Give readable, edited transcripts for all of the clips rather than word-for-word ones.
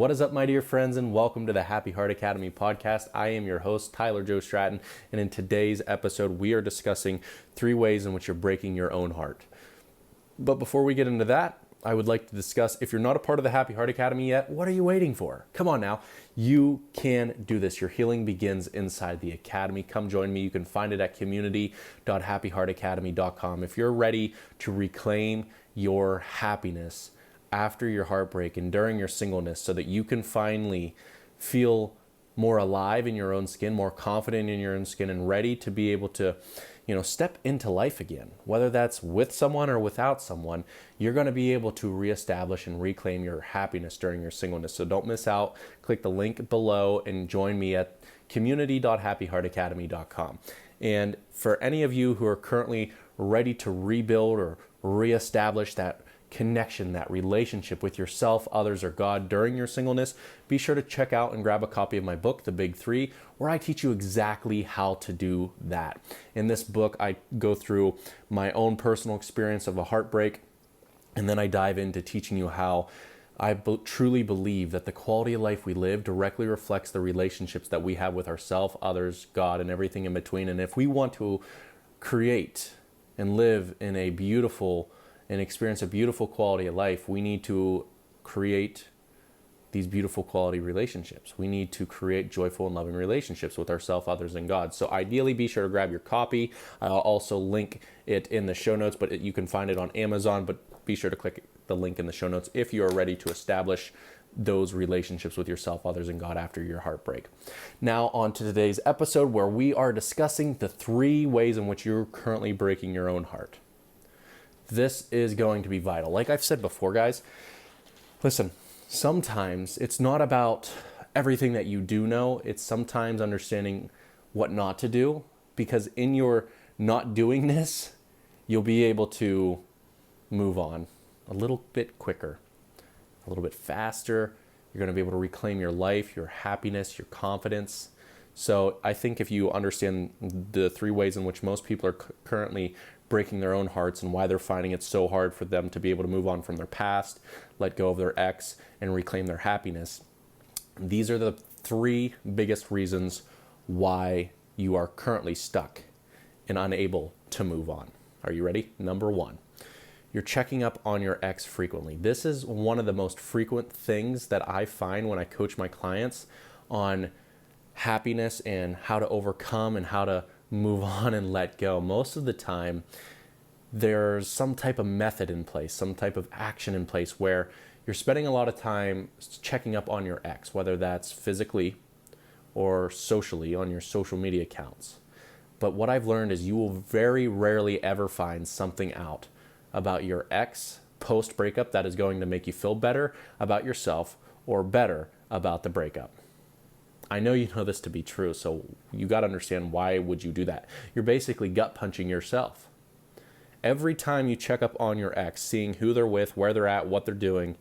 What is up, my dear friends, and welcome to the Happy Heart Academy podcast. I am your host, Tyler Joe Stratton, and in today's episode, we are discussing 3 ways in which you're breaking your own heart. But before we get into that, I would like to discuss, if you're not a part of the Happy Heart Academy yet, what are you waiting for? Come on now. You can do this. Your healing begins inside the Academy. Come join me. You can find it at community.happyheartacademy.com. If you're ready to reclaim your happiness after your heartbreak and during your singleness so that you can finally feel more alive in your own skin, more confident in your own skin, and ready to be able to step into life again, whether that's with someone or without someone, you're going to be able to reestablish and reclaim your happiness during your singleness. So don't miss out. Click the link below and join me at community.happyheartacademy.com. And for any of you who are currently ready to rebuild or reestablish that connection, that relationship with yourself, others, or God during your singleness, be sure to check out and grab a copy of my book, The Big 3, where I teach you exactly how to do that. In this book, I go through my own personal experience of a heartbreak, and then I dive into teaching you how I truly believe that the quality of life we live directly reflects the relationships that we have with ourselves, others, God, and everything in between. And if we want to create and live in a beautiful and experience a beautiful quality of life, we need to create these beautiful quality relationships. We need to create joyful and loving relationships with ourselves, others, and God. So ideally, be sure to grab your copy. I'll also link it in the show notes, but you can find it on Amazon, but be sure to click the link in the show notes if you are ready to establish those relationships with yourself, others, and God after your heartbreak. Now on to today's episode, where we are discussing the 3 ways in which you're currently breaking your own heart. This is going to be vital. Like I've said before, guys, listen, sometimes it's not about everything that you do know. It's sometimes understanding what not to do, because in your not doing this, you'll be able to move on a little bit quicker, a little bit faster. You're going to be able to reclaim your life, your happiness, your confidence. So I think if you understand the 3 ways in which most people are currently breaking their own hearts and why they're finding it so hard for them to be able to move on from their past, let go of their ex, and reclaim their happiness, these are the 3 biggest reasons why you are currently stuck and unable to move on. Are you ready? Number 1, you're checking up on your ex frequently. This is one of the most frequent things that I find when I coach my clients on happiness and how to overcome and how to move on and let go. Most of the time, there's some type of method in place, some type of action in place where you're spending a lot of time checking up on your ex, whether that's physically or socially on your social media accounts. But what I've learned is you will very rarely ever find something out about your ex post-breakup that is going to make you feel better about yourself or better about the breakup. I know you know this to be true, so you got to understand, why would you do that? You're basically gut punching yourself. Every time you check up on your ex, seeing who they're with, where they're at, what they're doing,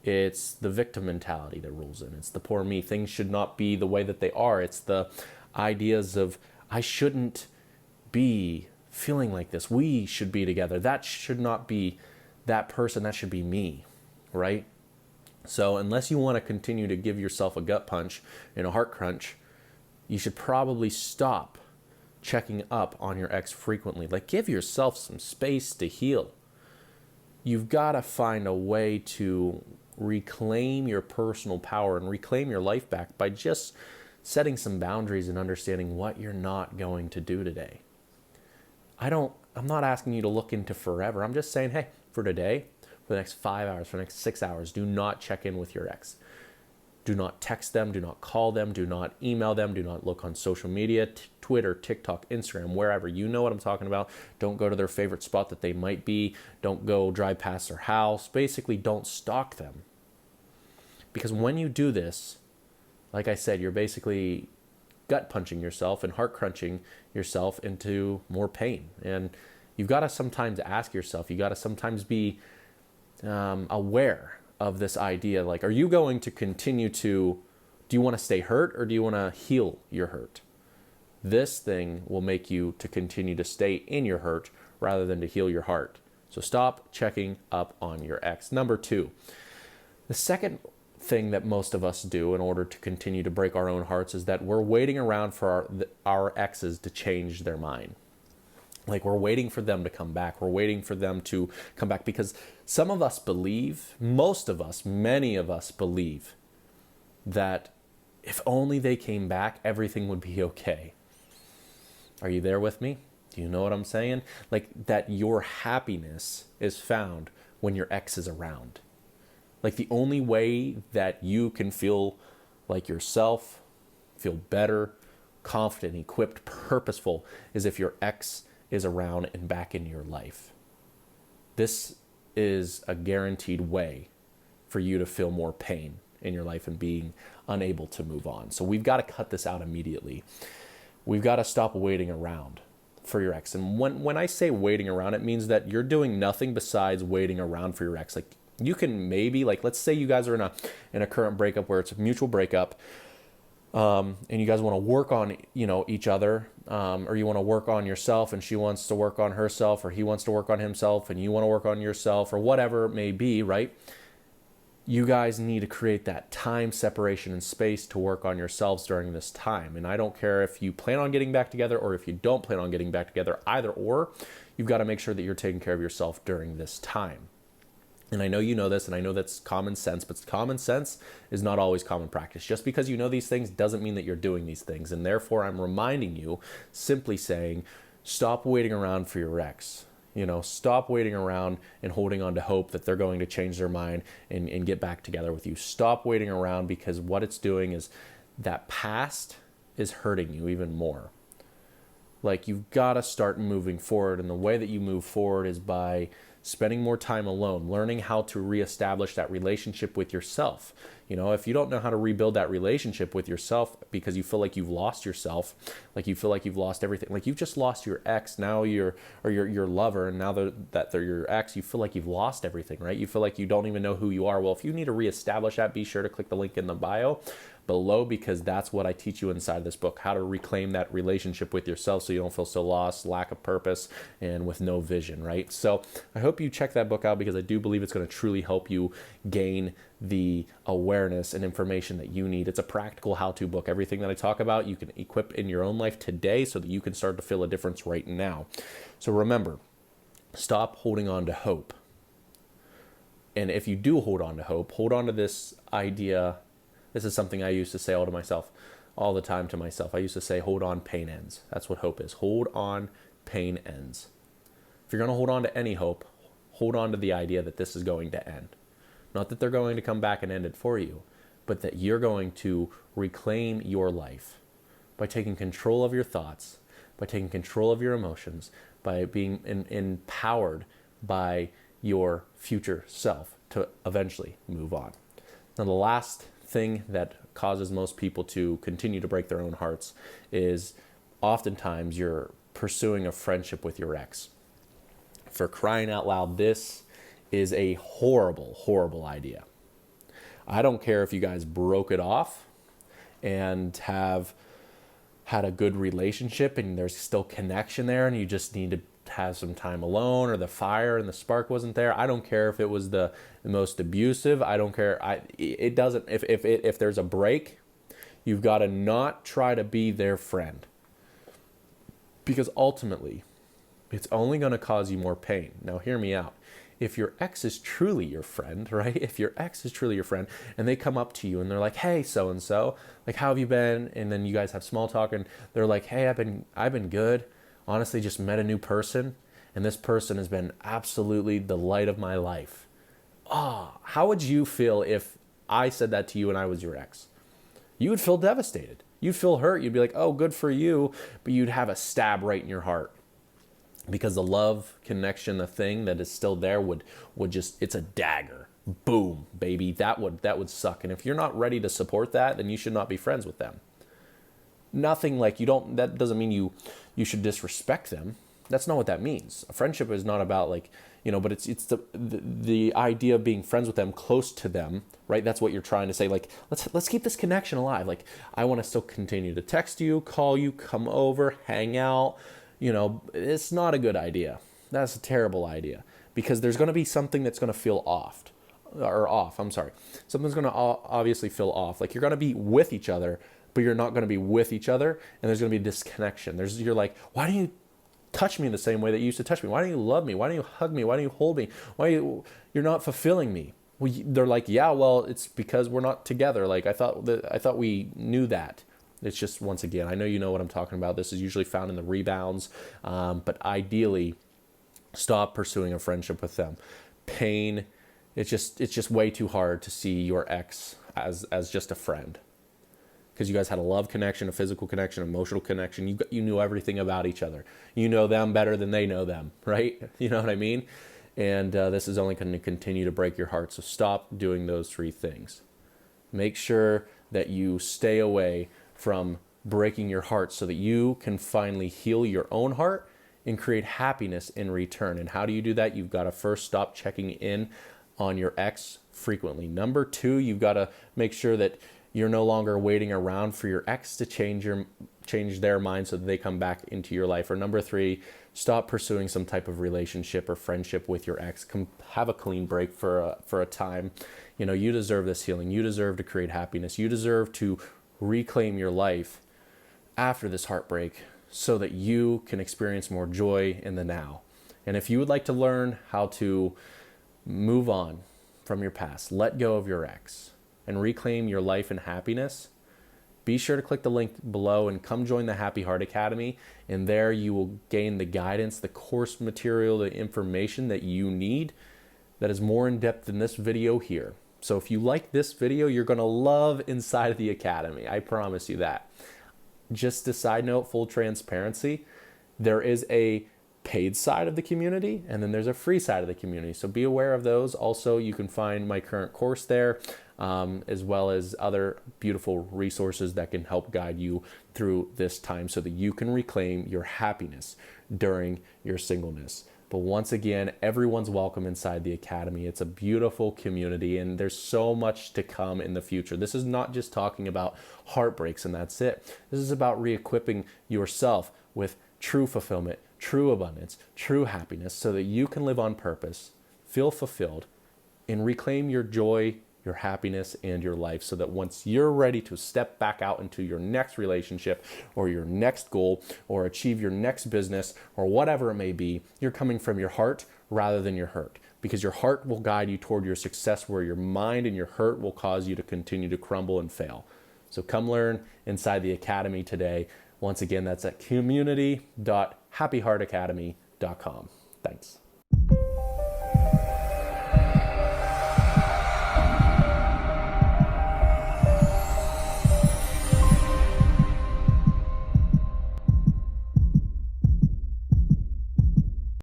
it's the victim mentality that rules in. It's the poor me. Things should not be the way that they are. It's the ideas of, I shouldn't be feeling like this. We should be together. That should not be that person. That should be me, right? So unless you want to continue to give yourself a gut punch and a heart crunch, you should probably stop checking up on your ex frequently. Like, give yourself some space to heal. You've got to find a way to reclaim your personal power and reclaim your life back by just setting some boundaries and understanding what you're not going to do today. I'm not asking you to look into forever. I'm just saying, hey, for today, for the next 5 hours, for the next 6 hours, do not check in with your ex. Do not text them, do not call them, do not email them, do not look on social media, Twitter, TikTok, Instagram, wherever. You know what I'm talking about. Don't go to their favorite spot that they might be. Don't go drive past their house. Basically, don't stalk them. Because when you do this, like I said, you're basically gut punching yourself and heart crunching yourself into more pain. And you've got to sometimes ask yourself, you got to sometimes be aware of this idea. Like, are you going to continue to, do you want to stay hurt or do you want to heal your hurt? This thing will make you to continue to stay in your hurt rather than to heal your heart. So stop checking up on your ex. Number 2, the second thing that most of us do in order to continue to break our own hearts is that we're waiting around for our exes to change their mind. Like, we're waiting for them to come back. We're waiting for them to come back because some of us believe, most of us, many of us believe that if only they came back, everything would be okay. Are you there with me? Do you know what I'm saying? Like, that your happiness is found when your ex is around. Like, the only way that you can feel like yourself, feel better, confident, equipped, purposeful is if your ex is around and back in your life. This is a guaranteed way for you to feel more pain in your life and being unable to move on. So we've got to cut this out immediately. We've got to stop waiting around for your ex. And when I say waiting around, it means that you're doing nothing besides waiting around for your ex. Like, you can maybe, like, let's say you guys are in a current breakup where it's a mutual breakup, and you guys want to work on, each other, or you want to work on yourself and she wants to work on herself, or he wants to work on himself and you want to work on yourself, or whatever it may be, right? You guys need to create that time separation and space to work on yourselves during this time. And I don't care if you plan on getting back together or if you don't plan on getting back together, either or, you've got to make sure that you're taking care of yourself during this time. And I know you know this, and I know that's common sense, but common sense is not always common practice. Just because you know these things doesn't mean that you're doing these things. And therefore, I'm reminding you, simply saying, stop waiting around for your ex. Stop waiting around and holding on to hope that they're going to change their mind and get back together with you. Stop waiting around, because what it's doing is that past is hurting you even more. Like, you've got to start moving forward. And the way that you move forward is by spending more time alone, learning how to reestablish that relationship with yourself. If you don't know how to rebuild that relationship with yourself because you feel like you've lost yourself, like you feel like you've lost everything, like you've just lost your ex, now your lover, and now that they're your ex, you feel like you've lost everything, right? You feel like you don't even know who you are. Well, if you need to reestablish that, be sure to click the link in the bio below, because that's what I teach you inside this book, how to reclaim that relationship with yourself so you don't feel so lost, lack of purpose, and with no vision, right? So I hope you check that book out, because I do believe it's going to truly help you gain the awareness and information that you need. It's a practical how-to book. Everything that I talk about, you can equip in your own life today so that you can start to feel a difference right now. So remember, stop holding on to hope. And if you do hold on to hope, hold on to this idea. This is something I used to say all the time to myself. I used to say, hold on, pain ends. That's what hope is. Hold on, pain ends. If you're going to hold on to any hope, hold on to the idea that this is going to end. Not that they're going to come back and end it for you, but that you're going to reclaim your life by taking control of your thoughts, by taking control of your emotions, by being empowered by your future self to eventually move on. Now, the last thing that causes most people to continue to break their own hearts is oftentimes you're pursuing a friendship with your ex. For crying out loud, this is a horrible, horrible idea. I don't care if you guys broke it off and have had a good relationship and there's still connection there and you just need to have some time alone, or the fire and the spark wasn't there. I don't care if it was the most abusive. I don't care. It doesn't. If there's a break, you've got to not try to be their friend, because ultimately it's only going to cause you more pain. Now, hear me out. If your ex is truly your friend, right? If your ex is truly your friend and they come up to you and they're like, hey, so-and-so, like, how have you been? And then you guys have small talk and they're like, hey, I've been good. Honestly, just met a new person and this person has been absolutely the light of my life. How would you feel if I said that to you and I was your ex? You would feel devastated. You'd feel hurt. You'd be like, oh, good for you. But you'd have a stab right in your heart. Because the love connection, the thing that is still there would just, it's a dagger. Boom, baby. That would suck. And if you're not ready to support that, then you should not be friends with them. Nothing like that doesn't mean you should disrespect them. That's not what that means. A friendship is not about but it's the idea of being friends with them, close to them, right? That's what you're trying to say. Like, let's keep this connection alive. Like, I want to still continue to text you, call you, come over, hang out. It's not a good idea. That's a terrible idea, because there's going to be something that's going to feel off. or off. I'm sorry. Something's going to obviously feel off. Like you're going to be with each other, but you're not going to be with each other, and there's going to be a disconnection. You're like, why don't you touch me the same way that you used to touch me? Why don't you love me? Why don't you hug me? Why don't you hold me? You're not fulfilling me? Well, they're like, yeah, well, it's because we're not together. Like I thought we knew that. It's just, once again, I know you know what I'm talking about. This is usually found in the rebounds, but ideally, stop pursuing a friendship with them. Pain. It's just way too hard to see your ex as just a friend, because you guys had a love connection, a physical connection, emotional connection. You knew everything about each other. You know them better than they know them, right? You know what I mean? And this is only going to continue to break your heart. So stop doing those three things. Make sure that you stay away from breaking your heart so that you can finally heal your own heart and create happiness in return. And how do you do that? You've got to first stop checking in on your ex frequently. Number two, you've got to make sure that you're no longer waiting around for your ex to change their mind so that they come back into your life. Or number three, stop pursuing some type of relationship or friendship with your ex. Have a clean break for a time. You know, you deserve this healing. You deserve to create happiness. You deserve to reclaim your life after this heartbreak so that you can experience more joy in the now. And if you would like to learn how to move on from your past, let go of your ex, and reclaim your life and happiness, be sure to click the link below and come join the Happy Heart Academy. And there you will gain the guidance, the course material, the information that you need that is more in depth than this video here. So if you like this video, you're going to love Inside of the Academy. I promise you that. Just a side note, full transparency, there is a paid side of the community, and then there's a free side of the community. So be aware of those. Also, you can find my current course there, as well as other beautiful resources that can help guide you through this time so that you can reclaim your happiness during your singleness. But once again, everyone's welcome inside the Academy. It's a beautiful community, and there's so much to come in the future. This is not just talking about heartbreaks and that's it. This is about re-equipping yourself with true fulfillment, true abundance, true happiness, so that you can live on purpose, feel fulfilled, and reclaim your joy, your happiness, and your life, so that once you're ready to step back out into your next relationship or your next goal or achieve your next business or whatever it may be, you're coming from your heart rather than your hurt, because your heart will guide you toward your success, where your mind and your hurt will cause you to continue to crumble and fail. So come learn inside the Academy today. Once again, that's at community.happyheartacademy.com. Thanks.